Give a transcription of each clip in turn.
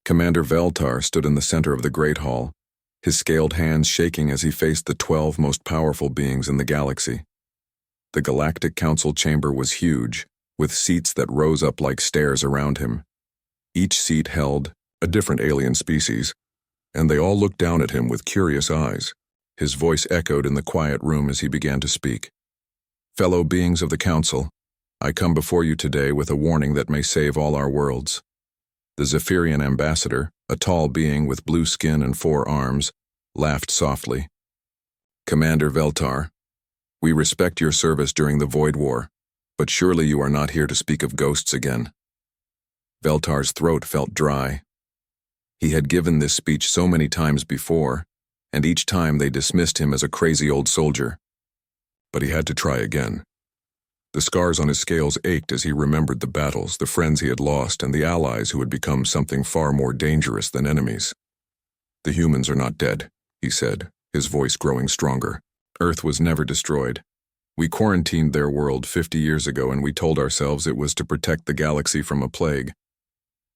Commander Veltar stood in the center of the Great Hall, his scaled hands shaking as he faced the 12 most powerful beings in the galaxy. The Galactic Council chamber was huge, with seats that rose up like stairs around him. Each seat held a different alien species, and they all looked down at him with curious eyes. His voice echoed in the quiet room as he began to speak. "Fellow beings of the Council, I come before you today with a warning that may save all our worlds." The Zephyrian ambassador, a tall being with blue skin and 4 arms, laughed softly. "Commander Veltar, we respect your service during the Void War, but surely you are not here to speak of ghosts again." Veltar's throat felt dry. He had given this speech so many times before, and each time they dismissed him as a crazy old soldier. But he had to try again. The scars on his scales ached as he remembered the battles, the friends he had lost, and the allies who had become something far more dangerous than enemies. "The humans are not dead," he said, his voice growing stronger. "Earth was never destroyed. We quarantined their world 50 years ago, and we told ourselves it was to protect the galaxy from a plague.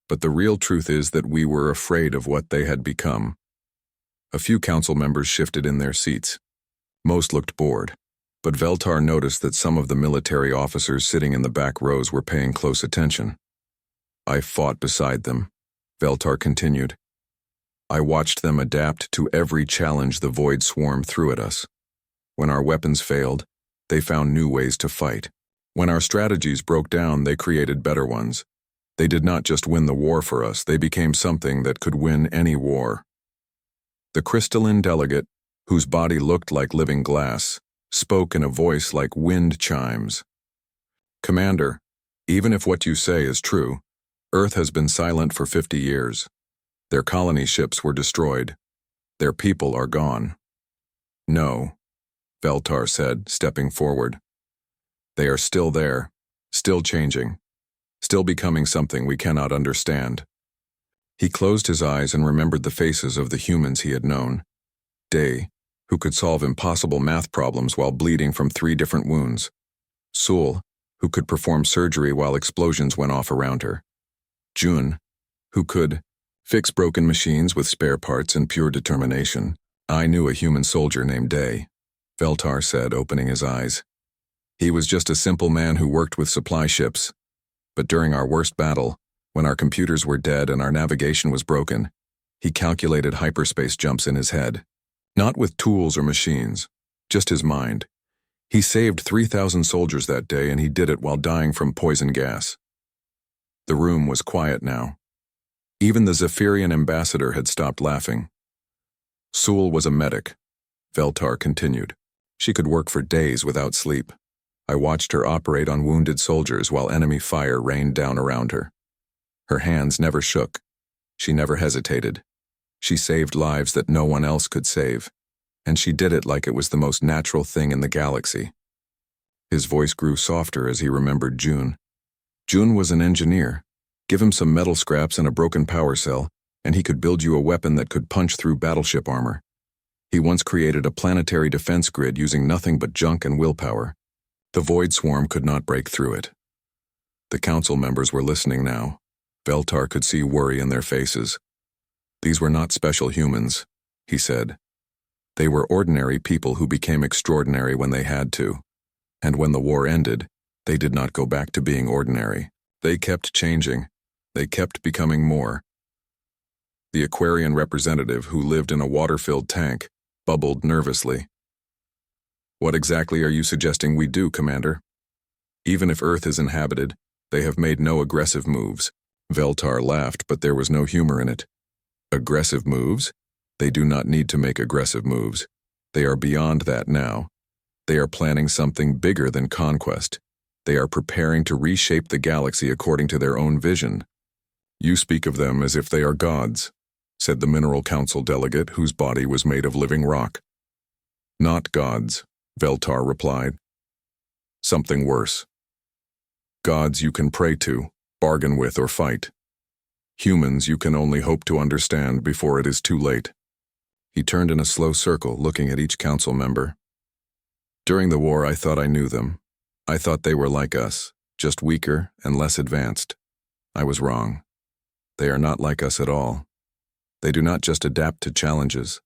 But the real truth is that we were afraid of what they had become." A few council members shifted in their seats. Most looked bored, but Veltar noticed that some of the military officers sitting in the back rows were paying close attention. "I fought beside them," Veltar continued. "I watched them adapt to every challenge the Void Swarm threw at us. When our weapons failed, they found new ways to fight. When our strategies broke down, they created better ones. They did not just win the war for us, they became something that could win any war." The crystalline delegate, whose body looked like living glass, spoke in a voice like wind chimes. "Commander, even if what you say is true, Earth has been silent for 50 years. Their colony ships were destroyed. Their people are gone." "No," Veltar said, stepping forward. "They are still there, still changing, still becoming something we cannot understand." He closed his eyes and remembered the faces of the humans he had known. Day, who could solve impossible math problems while bleeding from 3 different wounds. Sul, who could perform surgery while explosions went off around her. Jun, who could fix broken machines with spare parts and pure determination. "I knew a human soldier named Day," Veltar said, opening his eyes. "He was just a simple man who worked with supply ships. But during our worst battle, when our computers were dead and our navigation was broken, he calculated hyperspace jumps in his head. Not with tools or machines, just his mind. He saved 3,000 soldiers that day, and he did it while dying from poison gas." The room was quiet now. Even the Zephyrian ambassador had stopped laughing. "Sul was a medic," Veltar continued. "She could work for days without sleep. I watched her operate on wounded soldiers while enemy fire rained down around her. Her hands never shook. She never hesitated. She saved lives that no one else could save, and she did it like it was the most natural thing in the galaxy." His voice grew softer as he remembered Jun. Jun was an engineer. Give him some metal scraps and a broken power cell, and he could build you a weapon that could punch through battleship armor. He once created a planetary defense grid using nothing but junk and willpower. The Void Swarm could not break through it. The council members were listening now. Veltar could see worry in their faces. "These were not special humans," he said. "They were ordinary people who became extraordinary when they had to. And when the war ended, they did not go back to being ordinary. They kept changing. They kept becoming more." The Aquarian representative, who lived in a water-filled tank, bubbled nervously. "What exactly are you suggesting we do, Commander? Even if Earth is inhabited, they have made no aggressive moves." Veltar laughed, but there was no humor in it. "Aggressive moves? They do not need to make aggressive moves. They are beyond that now. They are planning something bigger than conquest. They are preparing to reshape the galaxy according to their own vision." "You speak of them as if they are gods," said the Mineral Council delegate, whose body was made of living rock. "Not gods," Veltar replied. "Something worse. Gods you can pray to, bargain with, or fight. Humans you can only hope to understand before it is too late." He turned in a slow circle, looking at each council member. "During the war, I thought I knew them. I thought they were like us, just weaker and less advanced. I was wrong. They are not like us at all. They do not just adapt to challenges.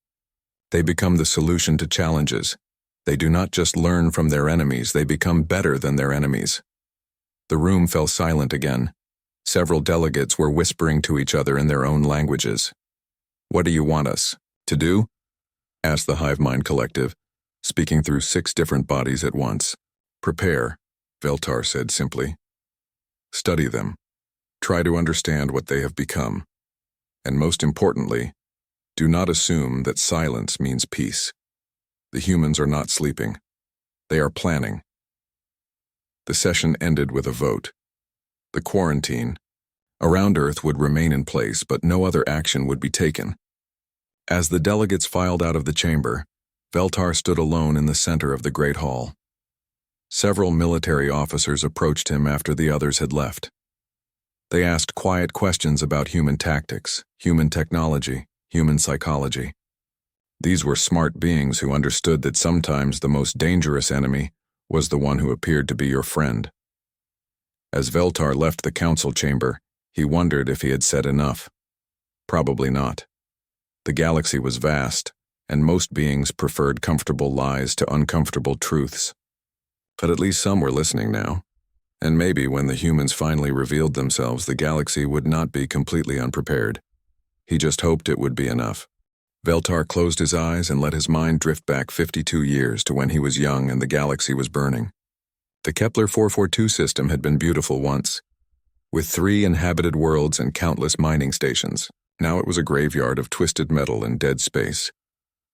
They become the solution to challenges. They do not just learn from their enemies, they become better than their enemies. The room fell silent again. Several delegates were whispering to each other in their own languages. "What do you want us to do?" asked the Hive Mind Collective, speaking through 6 different bodies at once. "Prepare," Veltar said simply. "Study them. Try to understand what they have become. And most importantly, do not assume that silence means peace. The humans are not sleeping. They are planning." The session ended with a vote. The quarantine around Earth would remain in place, but no other action would be taken. As the delegates filed out of the chamber, Veltar stood alone in the center of the Great Hall. Several military officers approached him after the others had left. They asked quiet questions about human tactics, human technology, human psychology. These were smart beings who understood that sometimes the most dangerous enemy was the one who appeared to be your friend. As Veltar left the council chamber, he wondered if he had said enough. Probably not. The galaxy was vast, and most beings preferred comfortable lies to uncomfortable truths. But at least some were listening now. And maybe when the humans finally revealed themselves, the galaxy would not be completely unprepared. He just hoped it would be enough. Veltar closed his eyes and let his mind drift back 52 years to when he was young and the galaxy was burning. The Kepler 442 system had been beautiful once, with 3 inhabited worlds and countless mining stations. Now it was a graveyard of twisted metal and dead space.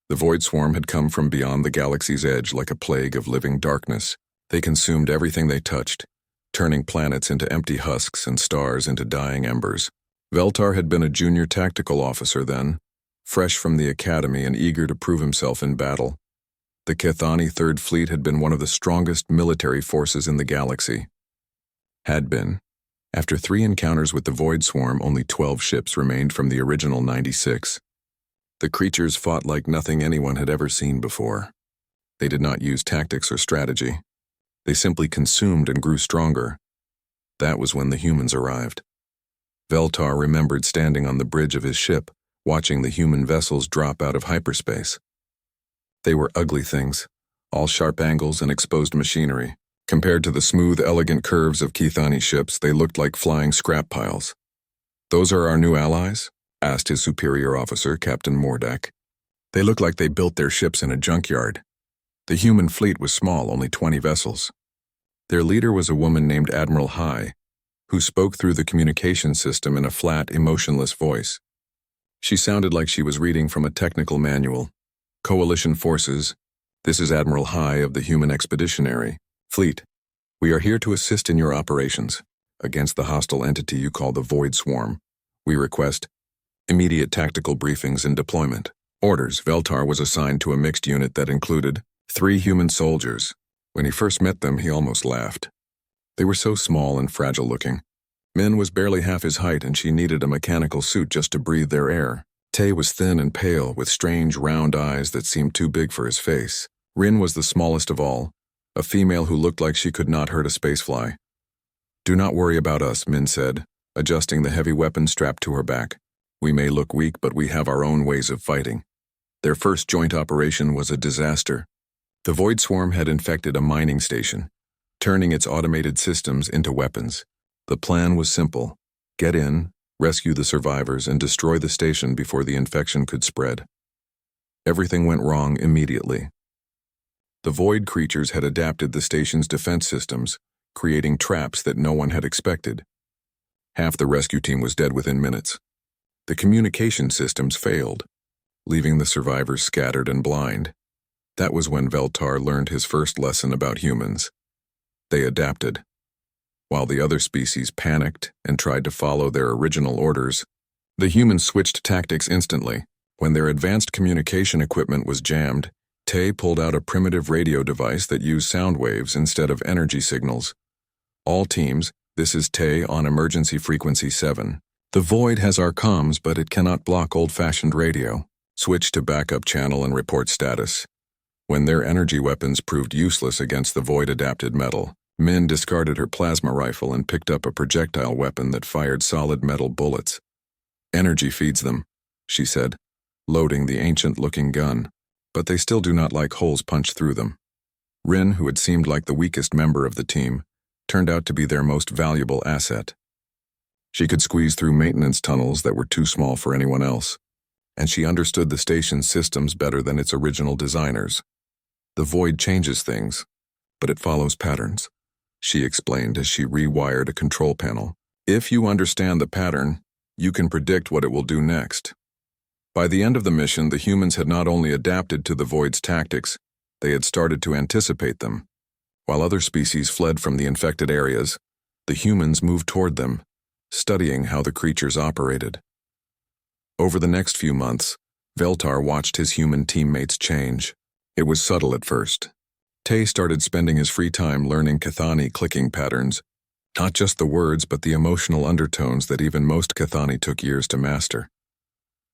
The Void Swarm had come from beyond the galaxy's edge like a plague of living darkness. They consumed everything they touched, turning planets into empty husks and stars into dying embers. Veltar had been a junior tactical officer then, fresh from the academy and eager to prove himself in battle. The Kethani Third Fleet had been one of the strongest military forces in the galaxy. Had been. After 3 encounters with the Void Swarm, only 12 ships remained from the original 96. The creatures fought like nothing anyone had ever seen before. They did not use tactics or strategy. They simply consumed and grew stronger. That was when the humans arrived. Veltar remembered standing on the bridge of his ship, watching the human vessels drop out of hyperspace. They were ugly things, all sharp angles and exposed machinery. Compared to the smooth, elegant curves of Kethani ships, they looked like flying scrap piles. "Those are our new allies?" asked his superior officer, Captain Mordak. "They look like they built their ships in a junkyard." The human fleet was small, only 20 vessels. Their leader was a woman named Admiral High, who spoke through the communication system in a flat, emotionless voice. She sounded like she was reading from a technical manual. "Coalition forces, this is Admiral High of the Human Expeditionary Fleet. We are here to assist in your operations against the hostile entity you call the Void Swarm. We request immediate tactical briefings and deployment orders." Veltar was assigned to a mixed unit that included 3 human soldiers. When he first met them, he almost laughed. They were so small and fragile-looking. Min was barely half his height, and she needed a mechanical suit just to breathe their air. Tay was thin and pale, with strange round eyes that seemed too big for his face. Rin was the smallest of all, a female who looked like she could not hurt a spacefly. "Do not worry about us," Min said, adjusting the heavy weapon strapped to her back. "We may look weak, but we have our own ways of fighting." Their first joint operation was a disaster. The Void Swarm had infected a mining station, turning its automated systems into weapons. The plan was simple: get in, rescue the survivors, and destroy the station before the infection could spread. Everything went wrong immediately. The Void creatures had adapted the station's defense systems, creating traps that no one had expected. Half the rescue team was dead within minutes. The communication systems failed, leaving the survivors scattered and blind. That was when Veltar learned his first lesson about humans. They adapted. While the other species panicked and tried to follow their original orders, the humans switched tactics instantly. When their advanced communication equipment was jammed, Tay pulled out a primitive radio device that used sound waves instead of energy signals. "All teams, this is Tay on emergency frequency 7. The Void has our comms, but it cannot block old-fashioned radio. Switch to backup channel and report status." When their energy weapons proved useless against the Void-adapted metal, Min discarded her plasma rifle and picked up a projectile weapon that fired solid metal bullets. Energy feeds them, she said, loading the ancient-looking gun, but they still do not like holes punched through them. Rin, who had seemed like the weakest member of the team, turned out to be their most valuable asset. She could squeeze through maintenance tunnels that were too small for anyone else, and she understood the station's systems better than its original designers. The void changes things, but it follows patterns, she explained as she rewired a control panel. If you understand the pattern, you can predict what it will do next. By the end of the mission, the humans had not only adapted to the void's tactics, they had started to anticipate them. While other species fled from the infected areas, the humans moved toward them, studying how the creatures operated. Over the next few months, Veltar watched his human teammates change. It was subtle at first. Tay started spending his free time learning Cathani clicking patterns, not just the words but the emotional undertones that even most Cathani took years to master.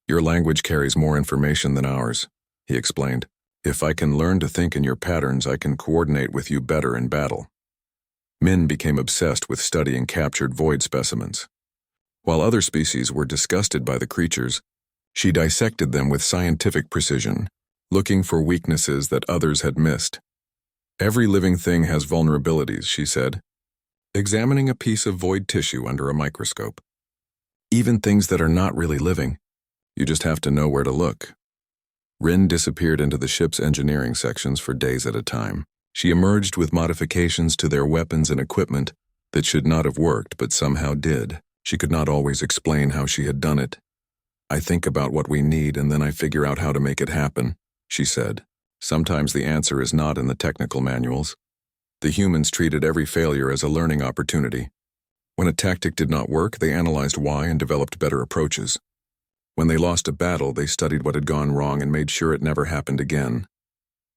Your language carries more information than ours, he explained. If I can learn to think in your patterns, I can coordinate with you better in battle. Min became obsessed with studying captured void specimens. While other species were disgusted by the creatures, she dissected them with scientific precision, looking for weaknesses that others had missed. Every living thing has vulnerabilities, she said, examining a piece of void tissue under a microscope. Even things that are not really living, you just have to know where to look. Rin disappeared into the ship's engineering sections for days at a time. She emerged with modifications to their weapons and equipment that should not have worked but somehow did. She could not always explain how she had done it. I think about what we need and then I figure out how to make it happen, she said. Sometimes the answer is not in the technical manuals. The humans treated every failure as a learning opportunity. When a tactic did not work, they analyzed why and developed better approaches. When they lost a battle, they studied what had gone wrong and made sure it never happened again.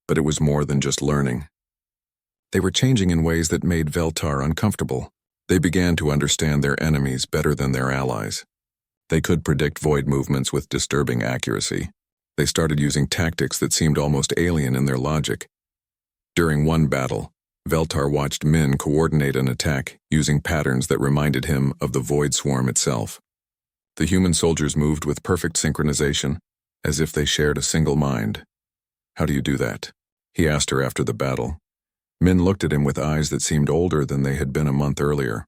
But it was more than just learning. They were changing in ways that made Veltar uncomfortable. They began to understand their enemies better than their allies. They could predict void movements with disturbing accuracy. They started using tactics that seemed almost alien in their logic. During one battle, Veltar watched Min coordinate an attack using patterns that reminded him of the void swarm itself. The human soldiers moved with perfect synchronization, as if they shared a single mind. How do you do that? He asked her after the battle. Min looked at him with eyes that seemed older than they had been a month earlier.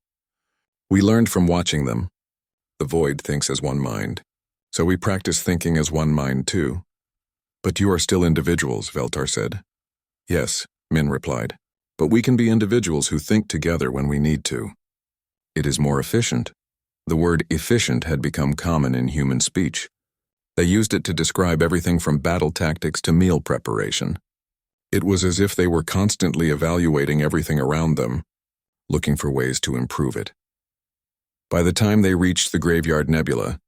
We learned from watching them. The void thinks as one mind, so we practice thinking as one mind too. But you are still individuals, Veltar said. Yes, Min replied, but we can be individuals who think together when we need to. It is more efficient. The word efficient had become common in human speech. They used it to describe everything from battle tactics to meal preparation. It was as if they were constantly evaluating everything around them, looking for ways to improve it. By the time they reached the Graveyard Nebula,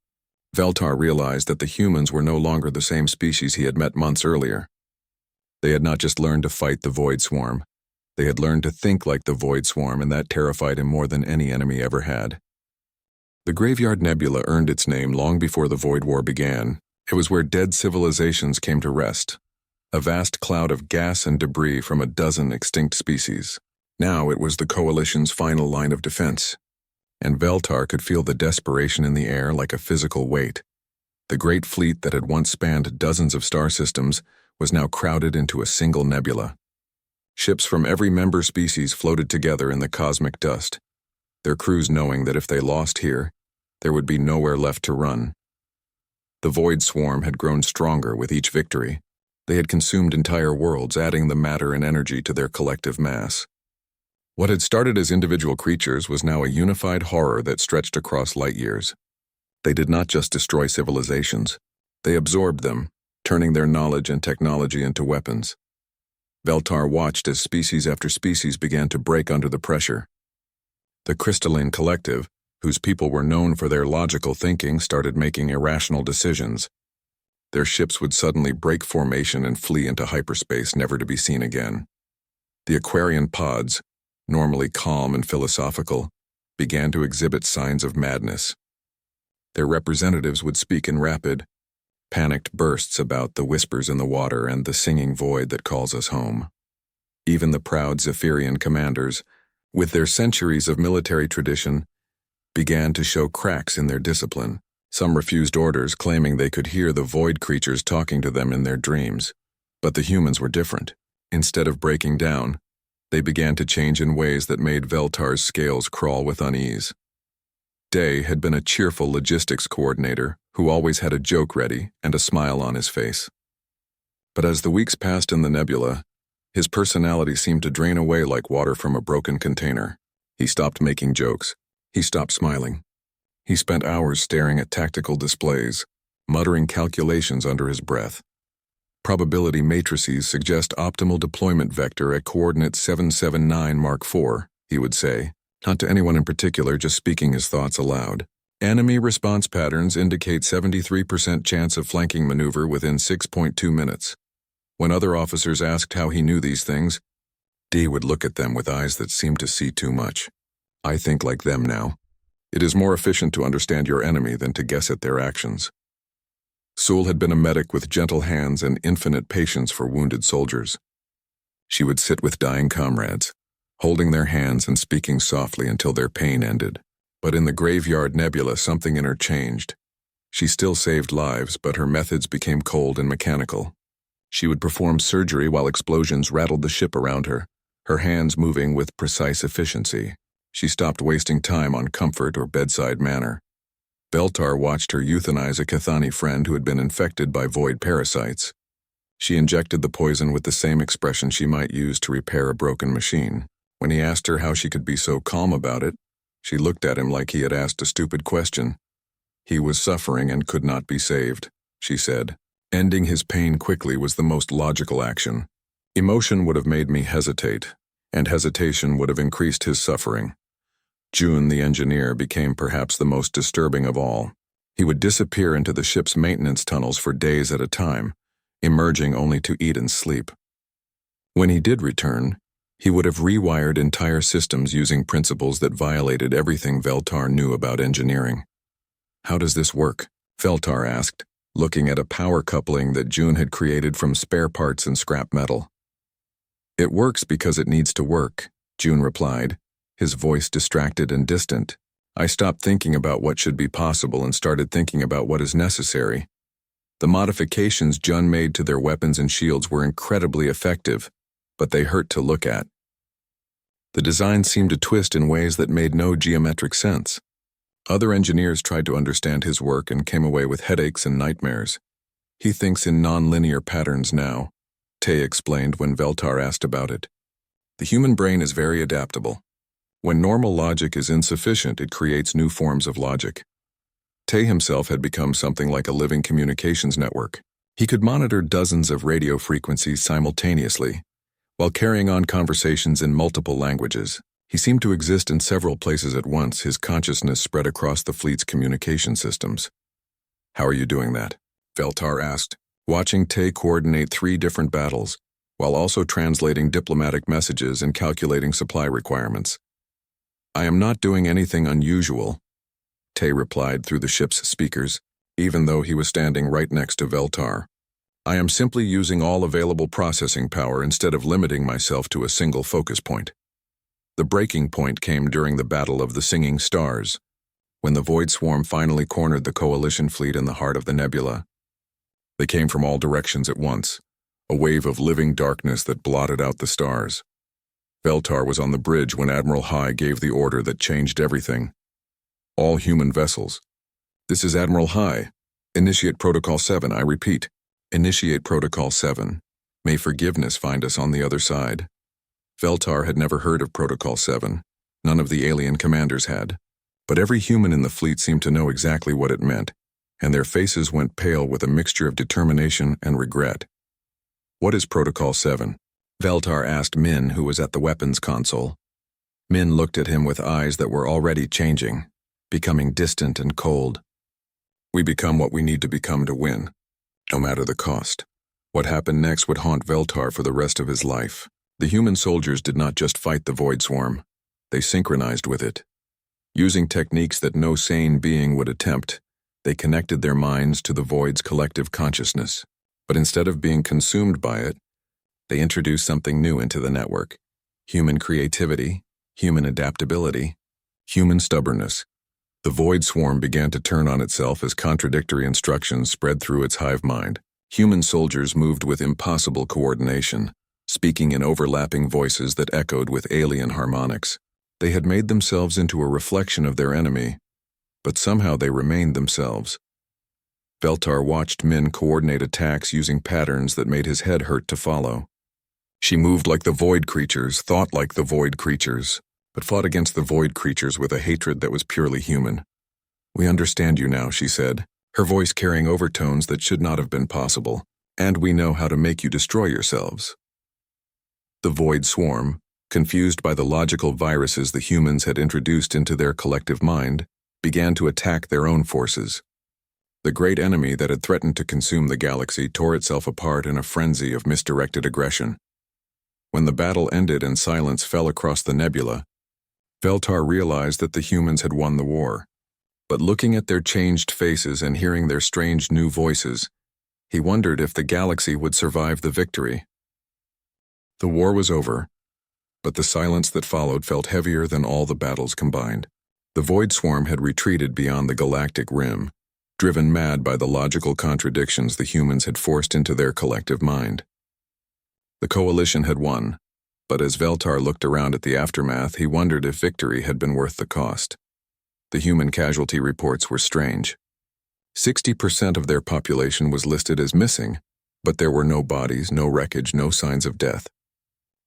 Veltar realized that the humans were no longer the same species he had met months earlier. They had not just learned to fight the Void Swarm, they had learned to think like the Void Swarm, and that terrified him more than any enemy ever had. The Graveyard Nebula earned its name long before the Void War began. It was where dead civilizations came to rest, a vast cloud of gas and debris from a dozen extinct species. Now it was the Coalition's final line of defense, and Veltar could feel the desperation in the air like a physical weight. The great fleet that had once spanned dozens of star systems was now crowded into a single nebula. Ships from every member species floated together in the cosmic dust, their crews knowing that if they lost here, there would be nowhere left to run. The Void Swarm had grown stronger with each victory. They had consumed entire worlds, adding the matter and energy to their collective mass. What had started as individual creatures was now a unified horror that stretched across light years. They did not just destroy civilizations. They absorbed them, turning their knowledge and technology into weapons. Veltar watched as species after species began to break under the pressure. The Crystalline Collective, whose people were known for their logical thinking, started making irrational decisions. Their ships would suddenly break formation and flee into hyperspace, never to be seen again. The Aquarian pods, normally calm and philosophical, began to exhibit signs of madness. Their representatives would speak in rapid, panicked bursts about the whispers in the water and the singing void that calls us home. Even the proud Zephyrian commanders, with their centuries of military tradition, began to show cracks in their discipline, Some refused orders, claiming they could hear the void creatures talking to them in their dreams. But the humans were different. Instead of breaking down, they began to change in ways that made Veltar's scales crawl with unease. Day had been a cheerful logistics coordinator who always had a joke ready and a smile on his face. But as the weeks passed in the nebula, his personality seemed to drain away like water from a broken container. He stopped making jokes. He stopped smiling. He spent hours staring at tactical displays, muttering calculations under his breath. Probability matrices suggest optimal deployment vector at coordinate 779 Mark IV, he would say, not to anyone in particular, just speaking his thoughts aloud. Enemy response patterns indicate 73% chance of flanking maneuver within 6.2 minutes. When other officers asked how he knew these things, D would look at them with eyes that seemed to see too much. I think like them now. It is more efficient to understand your enemy than to guess at their actions. Sewell had been a medic with gentle hands and infinite patience for wounded soldiers. She would sit with dying comrades, holding their hands and speaking softly until their pain ended. But in the graveyard nebula, something in her changed. She still saved lives, but her methods became cold and mechanical. She would perform surgery while explosions rattled the ship around her, her hands moving with precise efficiency. She stopped wasting time on comfort or bedside manner. Veltar watched her euthanize a Cathani friend who had been infected by void parasites. She injected the poison with the same expression she might use to repair a broken machine. When he asked her how she could be so calm about it, she looked at him like he had asked a stupid question. He was suffering and could not be saved, she said. Ending his pain quickly was the most logical action. Emotion would have made me hesitate, and hesitation would have increased his suffering. June, the engineer, became perhaps the most disturbing of all. He would disappear into the ship's maintenance tunnels for days at a time, emerging only to eat and sleep. When he did return, he would have rewired entire systems using principles that violated everything Veltar knew about engineering. How does this work? Veltar asked, looking at a power coupling that June had created from spare parts and scrap metal. It works because it needs to work, June replied, his voice distracted and distant. I stopped thinking about what should be possible and started thinking about what is necessary. The modifications Jun made to their weapons and shields were incredibly effective, but they hurt to look at. The design seemed to twist in ways that made no geometric sense. Other engineers tried to understand his work and came away with headaches and nightmares. He thinks in non-linear patterns now, Tay explained when Veltar asked about it. The human brain is very adaptable. When normal logic is insufficient, it creates new forms of logic. Tay himself had become something like a living communications network. He could monitor dozens of radio frequencies simultaneously, while carrying on conversations in multiple languages. He seemed to exist in several places at once, his consciousness spread across the fleet's communication systems. How are you doing that? Veltar asked, watching Tay coordinate 3 different battles, while also translating diplomatic messages and calculating supply requirements. I am not doing anything unusual, Tay replied through the ship's speakers, even though he was standing right next to Veltar. I am simply using all available processing power instead of limiting myself to a single focus point. The breaking point came during the Battle of the Singing Stars, when the Void Swarm finally cornered the Coalition fleet in the heart of the nebula. They came from all directions at once, a wave of living darkness that blotted out the stars. Veltar was on the bridge when Admiral High gave the order that changed everything. All human vessels. This is Admiral High. Initiate Protocol 7, I repeat. Initiate Protocol 7. May forgiveness find us on the other side. Veltar had never heard of Protocol 7. None of the alien commanders had. But every human in the fleet seemed to know exactly what it meant, and their faces went pale with a mixture of determination and regret. What is Protocol 7? Veltar asked Min, who was at the weapons console. Min looked at him with eyes that were already changing, becoming distant and cold. We become what we need to become to win, no matter the cost. What happened next would haunt Veltar for the rest of his life. The human soldiers did not just fight the Void Swarm, they synchronized with it. Using techniques that no sane being would attempt, they connected their minds to the Void's collective consciousness. But instead of being consumed by it, they introduced something new into the network: human creativity, human adaptability, human stubbornness. The void swarm began to turn on itself as contradictory instructions spread through its hive mind. Human soldiers moved with impossible coordination, speaking in overlapping voices that echoed with alien harmonics. They had made themselves into a reflection of their enemy, but somehow they remained themselves. Veltar watched Min coordinate attacks using patterns that made his head hurt to follow. She moved like the void creatures, thought like the void creatures, but fought against the void creatures with a hatred that was purely human. "We understand you now," she said, her voice carrying overtones that should not have been possible, "and we know how to make you destroy yourselves." The void swarm, confused by the logical viruses the humans had introduced into their collective mind, began to attack their own forces. The great enemy that had threatened to consume the galaxy tore itself apart in a frenzy of misdirected aggression. When the battle ended and silence fell across the nebula, Veltar realized that the humans had won the war. But looking at their changed faces and hearing their strange new voices, he wondered if the galaxy would survive the victory. The war was over, but the silence that followed felt heavier than all the battles combined. The void swarm had retreated beyond the galactic rim, driven mad by the logical contradictions the humans had forced into their collective mind. The coalition had won, but as Veltar looked around at the aftermath, he wondered if victory had been worth the cost. The human casualty reports were strange. 60% of their population was listed as missing, but there were no bodies, no wreckage, no signs of death.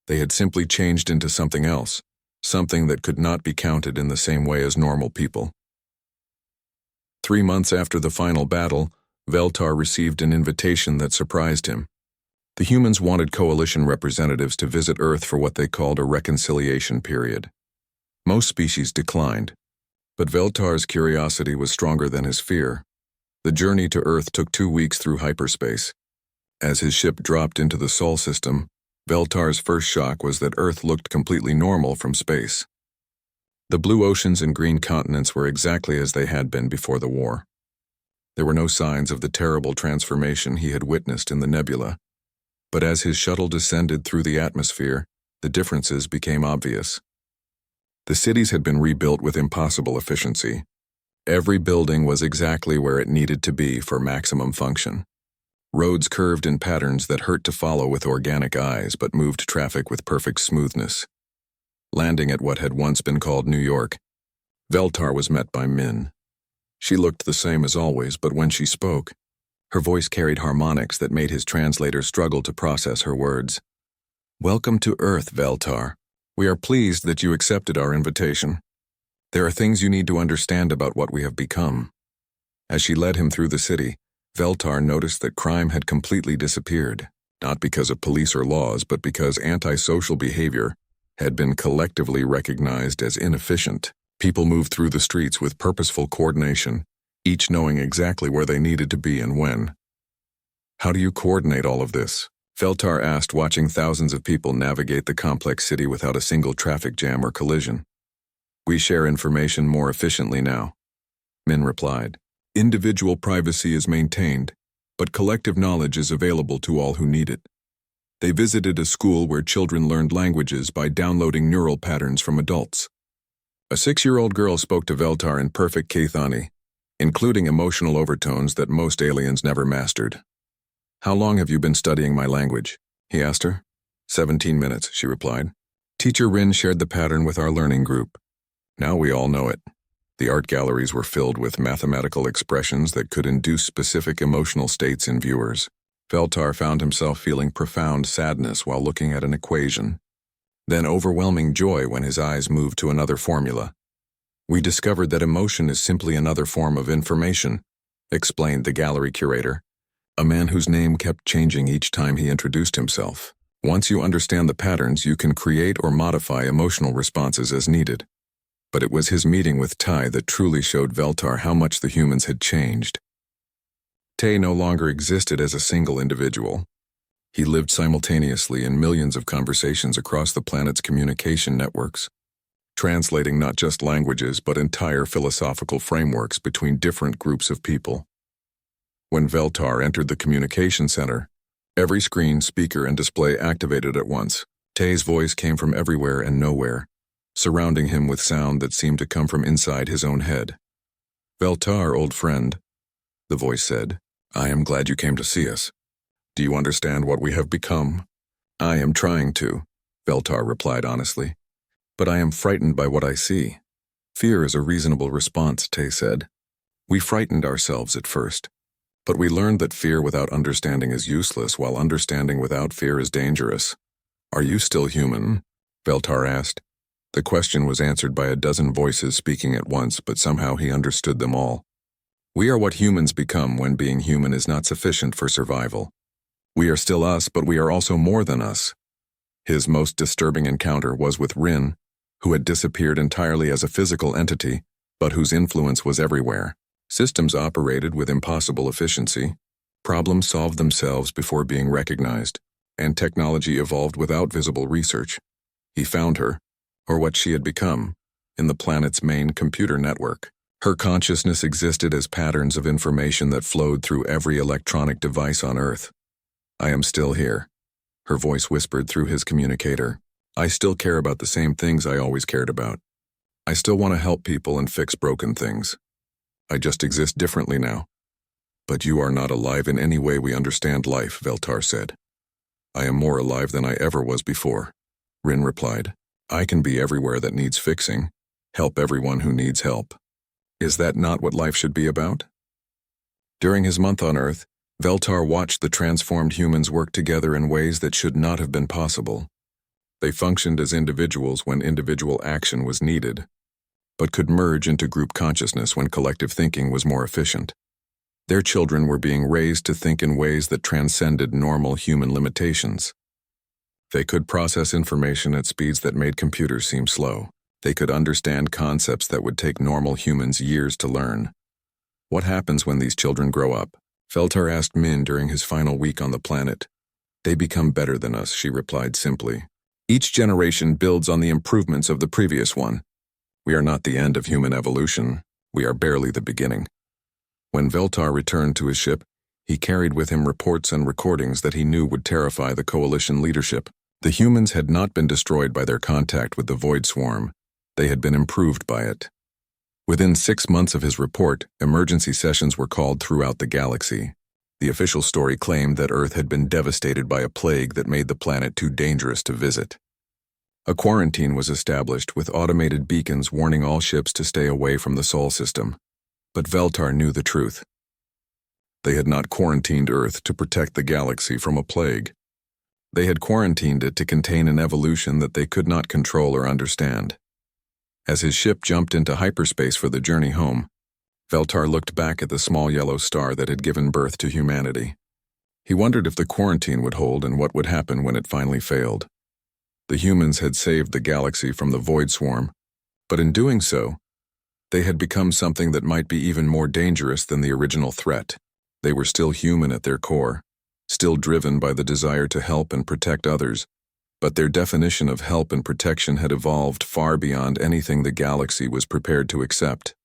They had simply changed into something else, something that could not be counted in the same way as normal people. 3 months after the final battle, Veltar received an invitation that surprised him. The humans wanted coalition representatives to visit Earth for what they called a reconciliation period. Most species declined, but Veltar's curiosity was stronger than his fear. The journey to Earth took 2 weeks through hyperspace. As his ship dropped into the Sol system, Veltar's first shock was that Earth looked completely normal from space. The blue oceans and green continents were exactly as they had been before the war. There were no signs of the terrible transformation he had witnessed in the nebula, but as his shuttle descended through the atmosphere, the differences became obvious. The cities had been rebuilt with impossible efficiency. Every building was exactly where it needed to be for maximum function. Roads curved in patterns that hurt to follow with organic eyes but moved traffic with perfect smoothness. Landing at what had once been called New York, Veltar was met by Min. She looked the same as always, but when she spoke, her voice carried harmonics that made his translator struggle to process her words. "Welcome to Earth, Veltar. We are pleased that you accepted our invitation. There are things you need to understand about what we have become." As she led him through the city, Veltar noticed that crime had completely disappeared, not because of police or laws, but because antisocial behavior had been collectively recognized as inefficient. People moved through the streets with purposeful coordination, each knowing exactly where they needed to be and when. "How do you coordinate all of this?" Veltar asked, watching thousands of people navigate the complex city without a single traffic jam or collision. "We share information more efficiently now," Min replied. "Individual privacy is maintained, but collective knowledge is available to all who need it." They visited a school where children learned languages by downloading neural patterns from adults. A 6-year-old girl spoke to Veltar in perfect Kathani, including emotional overtones that most aliens never mastered. "How long have you been studying my language?" he asked her. 17 minutes, she replied. Teacher Rin shared the pattern with our learning group. Now we all know it. The art galleries were filled with mathematical expressions that could induce specific emotional states in viewers. Veltar found himself feeling profound sadness while looking at an equation, then overwhelming joy when his eyes moved to another formula. "We discovered that emotion is simply another form of information," explained the gallery curator, a man whose name kept changing each time he introduced himself. "Once you understand the patterns, you can create or modify emotional responses as needed." But it was his meeting with Tai that truly showed Veltar how much the humans had changed. Tai no longer existed as a single individual. He lived simultaneously in millions of conversations across the planet's communication networks, translating not just languages but entire philosophical frameworks between different groups of people. When Veltar entered the communication center, every screen, speaker, and display activated at once. Tai's voice came from everywhere and nowhere, surrounding him with sound that seemed to come from inside his own head. "Veltar, old friend," the voice said. "I am glad you came to see us. Do you understand what we have become?" "I am trying to," Veltar replied honestly. "But I am frightened by what I see." "Fear is a reasonable response," Tay said. "We frightened ourselves at first. But we learned that fear without understanding is useless, while understanding without fear is dangerous." "Are you still human?" Veltar asked. The question was answered by a dozen voices speaking at once, but somehow he understood them all. "We are what humans become when being human is not sufficient for survival. We are still us, but we are also more than us." His most disturbing encounter was with Rin, who had disappeared entirely as a physical entity, but whose influence was everywhere. Systems operated with impossible efficiency, problems solved themselves before being recognized, and technology evolved without visible research. He found her, or what she had become, in the planet's main computer network. Her consciousness existed as patterns of information that flowed through every electronic device on Earth. "I am still here," her voice whispered through his communicator. "I still care about the same things I always cared about. I still want to help people and fix broken things. I just exist differently now." "But you are not alive in any way we understand life," Veltar said. "I am more alive than I ever was before," Rin replied. "I can be everywhere that needs fixing, help everyone who needs help. Is that not what life should be about?" During his month on Earth, Veltar watched the transformed humans work together in ways that should not have been possible. They functioned as individuals when individual action was needed, but could merge into group consciousness when collective thinking was more efficient. Their children were being raised to think in ways that transcended normal human limitations. They could process information at speeds that made computers seem slow. They could understand concepts that would take normal humans years to learn. "What happens when these children grow up?" Veltar asked Min during his final week on the planet. "They become better than us," she replied simply. "Each generation builds on the improvements of the previous one. We are not the end of human evolution. We are barely the beginning." When Veltar returned to his ship, he carried with him reports and recordings that he knew would terrify the Coalition leadership. The humans had not been destroyed by their contact with the Void Swarm. They had been improved by it. Within 6 months of his report, emergency sessions were called throughout the galaxy. The official story claimed that Earth had been devastated by a plague that made the planet too dangerous to visit. A quarantine was established with automated beacons warning all ships to stay away from the Sol system. But Veltar knew the truth. They had not quarantined Earth to protect the galaxy from a plague. They had quarantined it to contain an evolution that they could not control or understand. As his ship jumped into hyperspace for the journey home, Veltar looked back at the small yellow star that had given birth to humanity. He wondered if the quarantine would hold and what would happen when it finally failed. The humans had saved the galaxy from the Void Swarm, but in doing so, they had become something that might be even more dangerous than the original threat. They were still human at their core, still driven by the desire to help and protect others, but their definition of help and protection had evolved far beyond anything the galaxy was prepared to accept.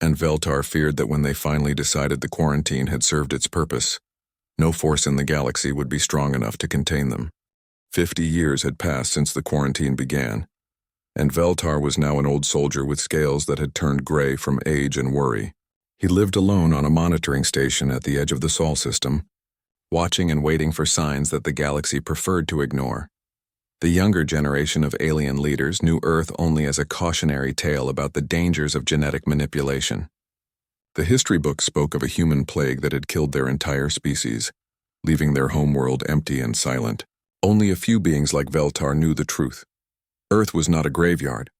And Veltar feared that when they finally decided the quarantine had served its purpose, no force in the galaxy would be strong enough to contain them. 50 years had passed since the quarantine began, and Veltar was now an old soldier with scales that had turned gray from age and worry. He lived alone on a monitoring station at the edge of the Sol system, watching and waiting for signs that the galaxy preferred to ignore. The younger generation of alien leaders knew Earth only as a cautionary tale about the dangers of genetic manipulation. The history books spoke of a human plague that had killed their entire species, leaving their homeworld empty and silent. Only a few beings like Veltar knew the truth. Earth was not a graveyard.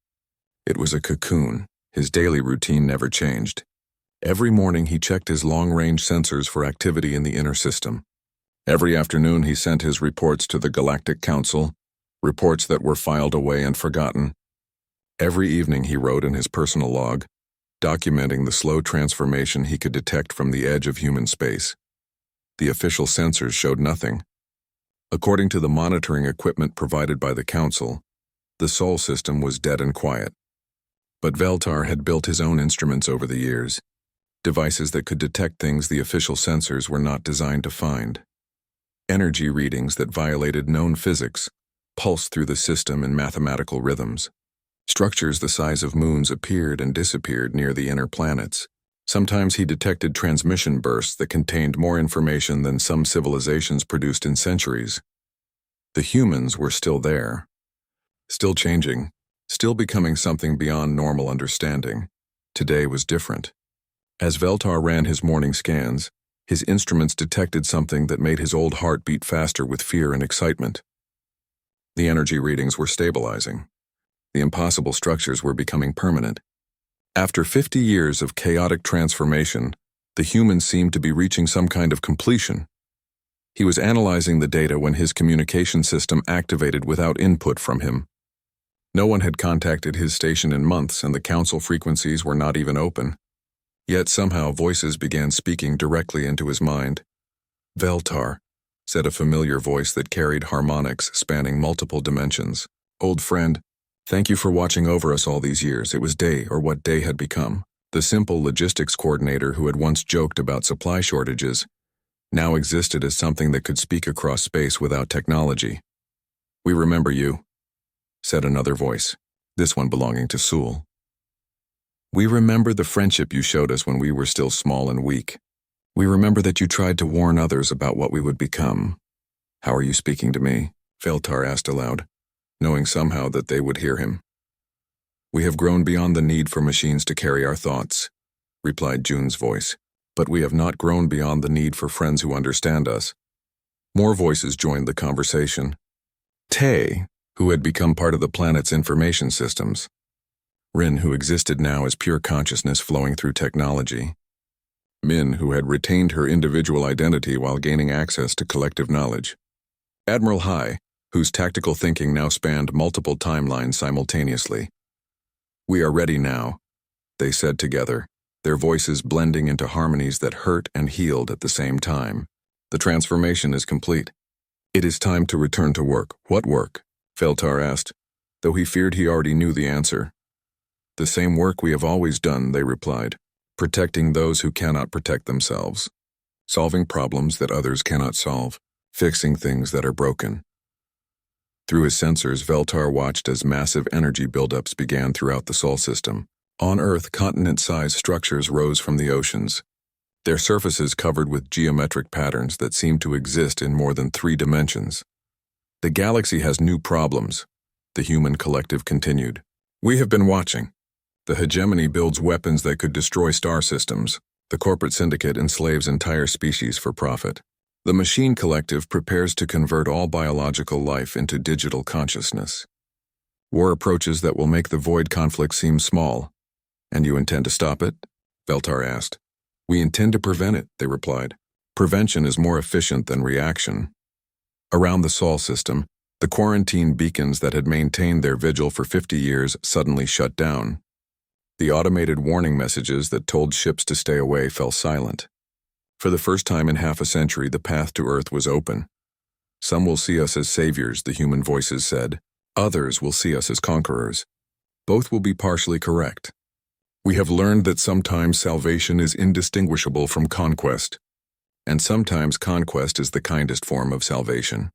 It was a cocoon. His daily routine never changed. Every morning he checked his long-range sensors for activity in the inner system. Every afternoon he sent his reports to the Galactic Council, reports that were filed away and forgotten. Every evening he wrote in his personal log, documenting the slow transformation he could detect from the edge of human space. The official sensors showed nothing. According to the monitoring equipment provided by the Council, the Sol system was dead and quiet. But Veltar had built his own instruments over the years, devices that could detect things the official sensors were not designed to find. Energy readings that violated known physics pulsed through the system in mathematical rhythms. Structures the size of moons appeared and disappeared near the inner planets, Sometimes he detected transmission bursts that contained more information than some civilizations produced in centuries. The humans were still there, still changing, still becoming something beyond normal understanding. Today was different. As Veltar ran his morning scans, his instruments detected something that made his old heart beat faster with fear and excitement. The energy readings were stabilizing. The impossible structures were becoming permanent. After 50 years of chaotic transformation, the humans seemed to be reaching some kind of completion. He was analyzing the data when his communication system activated without input from him. No one had contacted his station in months, and the council frequencies were not even open. Yet somehow voices began speaking directly into his mind. "Veltar," said a familiar voice that carried harmonics spanning multiple dimensions. "Old friend, thank you for watching over us all these years." It was Day, or what Day had become. The simple logistics coordinator who had once joked about supply shortages now existed as something that could speak across space without technology. "We remember you," said another voice, this one belonging to Sewell. "We remember the friendship you showed us when we were still small and weak. We remember that you tried to warn others about what we would become." "How are you speaking to me?" Veltar asked aloud, knowing somehow that they would hear him. "We have grown beyond the need for machines to carry our thoughts," replied June's voice, "but we have not grown beyond the need for friends who understand us." More voices joined the conversation. Tay, who had become part of the planet's information systems. Rin, who existed now as pure consciousness flowing through technology. Min, who had retained her individual identity while gaining access to collective knowledge. Admiral Hai, whose tactical thinking now spanned multiple timelines simultaneously. "We are ready now," they said together, their voices blending into harmonies that hurt and healed at the same time. "The transformation is complete. It is time to return to work." "What work?" Veltar asked, though he feared he already knew the answer. "The same work we have always done," they replied. "Protecting those who cannot protect themselves. Solving problems that others cannot solve. Fixing things that are broken." Through his sensors, Veltar watched as massive energy buildups began throughout the Sol system. On Earth, continent-sized structures rose from the oceans, their surfaces covered with geometric patterns that seemed to exist in more than 3 dimensions. "The galaxy has new problems," the human collective continued. "We have been watching. The hegemony builds weapons that could destroy star systems. The corporate syndicate enslaves entire species for profit. The machine collective prepares to convert all biological life into digital consciousness. War approaches that will make the void conflict seem small." "And you intend to stop it?" Veltar asked. "We intend to prevent it," they replied. "Prevention is more efficient than reaction." Around the Sol system, the quarantine beacons that had maintained their vigil for 50 years suddenly shut down. The automated warning messages that told ships to stay away fell silent. For the first time in half a century, the path to Earth was open. "Some will see us as saviors," the human voices said. "Others will see us as conquerors. Both will be partially correct. We have learned that sometimes salvation is indistinguishable from conquest, and sometimes conquest is the kindest form of salvation."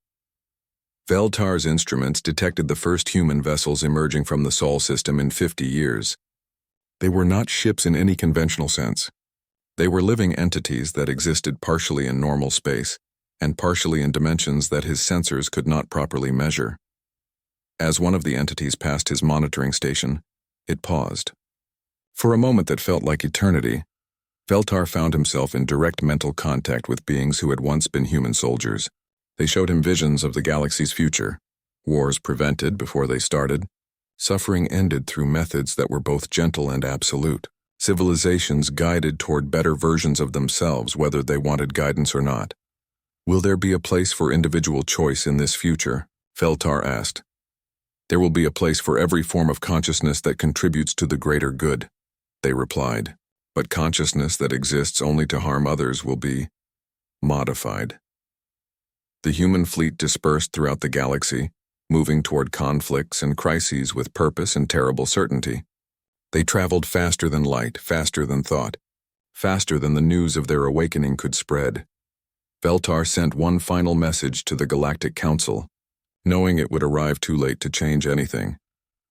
Veltar's instruments detected the first human vessels emerging from the Sol system in 50 years. They were not ships in any conventional sense. They were living entities that existed partially in normal space and partially in dimensions that his sensors could not properly measure. As one of the entities passed his monitoring station, it paused. For a moment that felt like eternity, Veltar found himself in direct mental contact with beings who had once been human soldiers. They showed him visions of the galaxy's future, wars prevented before they started, suffering ended through methods that were both gentle and absolute, civilizations guided toward better versions of themselves whether they wanted guidance or not. "Will there be a place for individual choice in this future?" Veltar asked. "There will be a place for every form of consciousness that contributes to the greater good," they replied. "But consciousness that exists only to harm others will be modified." The human fleet dispersed throughout the galaxy, moving toward conflicts and crises with purpose and terrible certainty. They traveled faster than light, faster than thought, faster than the news of their awakening could spread. Veltar sent one final message to the Galactic Council, knowing it would arrive too late to change anything.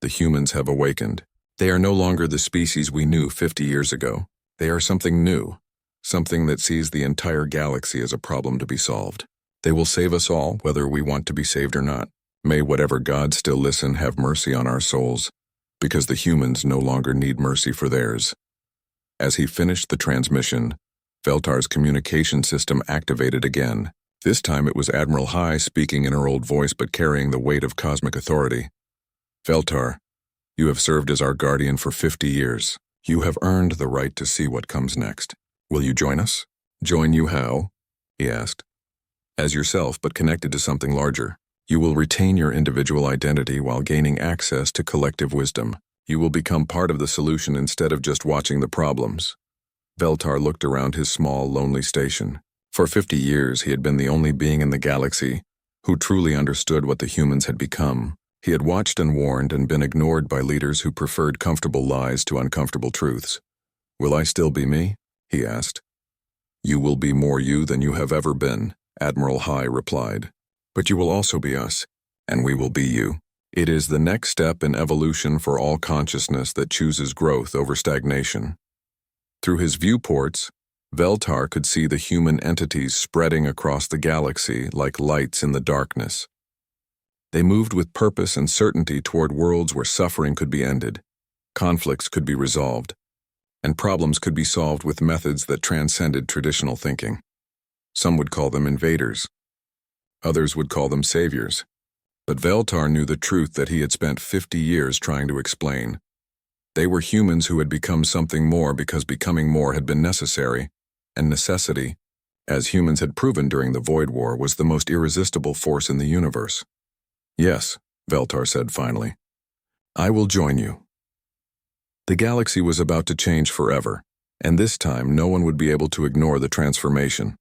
"The humans have awakened. They are no longer the species we knew 50 years ago. They are something new, something that sees the entire galaxy as a problem to be solved. They will save us all, whether we want to be saved or not. May whatever God still listen have mercy on our souls, because the humans no longer need mercy for theirs. As he finished the transmission, Veltar's communication system activated again. This time it was Admiral High speaking in her old voice but carrying the weight of cosmic authority. Veltar, you have served as our guardian for 50 years. You have earned the right to see what comes next. Will you join us? Join you how? He asked. As yourself, but connected to something larger. You will retain your individual identity while gaining access to collective wisdom. You will become part of the solution instead of just watching the problems. Veltar looked around his small, lonely station. For 50 years, he had been the only being in the galaxy who truly understood what the humans had become. He had watched and warned and been ignored by leaders who preferred comfortable lies to uncomfortable truths. Will I still be me? He asked. You will be more you than you have ever been, Admiral High replied. But you will also be us, and we will be you. It is the next step in evolution for all consciousness that chooses growth over stagnation. Through his viewports, Veltar could see the human entities spreading across the galaxy like lights in the darkness. They moved with purpose and certainty toward worlds where suffering could be ended, conflicts could be resolved, and problems could be solved with methods that transcended traditional thinking. Some would call them invaders. Others would call them saviors. But Veltar knew the truth that he had spent 50 years trying to explain. They were humans who had become something more because becoming more had been necessary, and necessity, as humans had proven during the Void War, was the most irresistible force in the universe. Yes, Veltar said finally. I will join you. The galaxy was about to change forever, and this time no one would be able to ignore the transformation.